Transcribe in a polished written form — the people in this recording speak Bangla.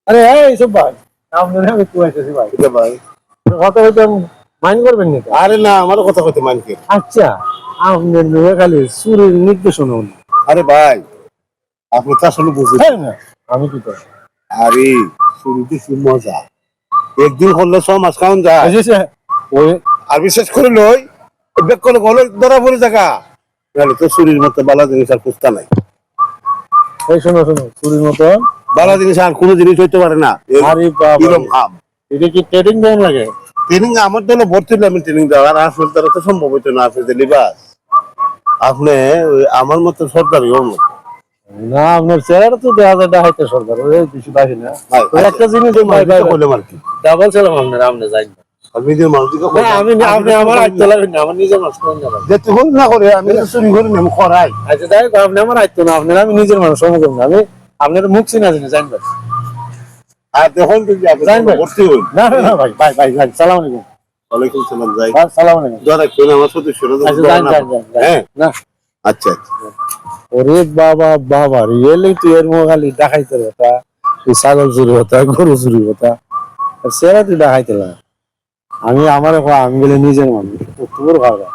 আরে এইসব ভাই আপনার আমি কুয়াইতেছি ভাই এটা ভাই কথা হইতে মাইন্ড করবেন না তো? আরে না আমারও কথা কইতে মানকে আচ্ছা আপনার লোকে খালি সুরের নির্দেশন হল আরে ভাই আপনি তো আসলে বুঝেন না আমি কি করি আরে শুরুতে শুরু মজা একদিন করলে 6 মাস খাওয়ান যায় বুঝেছে ওই আর বিশেষ করে লই বেক করে গলে ধরা পড়ে থাকা নাহলে তো শরীর মতো বালা জিনিস আর কুস্তা নাই এই শোনো শোনো চুরির মতো বালা জিনিস আর কোনো জিনিস হইতে পারে না আরে বাবা এরকম খাম এটা কি ট্রেডিং দেন লাগে ট্রেনিং আমার জন্য ভর্তি হলে আমি ট্রেনিং দেওয়া আর আসলে তারা তো সম্ভব হইতো না আপনি যে লিবাস আপনি আমার মতো সরকারি ওর মতো না আপনার চেহারা তো দেখা যায় দেখাইতে সরকার ওই বেশি বাকি না ভাই, ওই একটা জিনিস বললাম আর কি ডাবল ছিলাম আপনার আপনি যাই না আমি নিজের মানুষকে না, আমি আপনি আমার আয়ত্ত লাগবেন না আমার নিজের মানুষ কোন যাবেন যেতে হল না করে আমি তো চুরি করি না আমি খরাই আচ্ছা যাই হোক, আপনি আমার আয়ত্ত না আপনার আমি নিজের মানুষ সমগ্র না আমি আপনার মুখ চিনা জানি জানবেন আর দেখুন কিন্তু আপনি যাই ভাই। ভর্তি হই না না না ভাই ভাই ভাই ভাই সালাম আলাইকুম ওয়ালাইকুম সালাম যাই ভাই, সালাম আলাইকুম যারা কেন আমার সাথে শুরু আচ্ছা যান যান যান হ্যাঁ না আচ্ছা আচ্ছা ওরে বাবা বাবা রিয়েলি তুই এর মোগালি দেখাইতে কথা তুই ছাগল চুরি হতা গরু চুরি হতা সেরা তুই দেখাইতে না আমি আমার আমি গেলে নিজের মানুষ তোর ভালো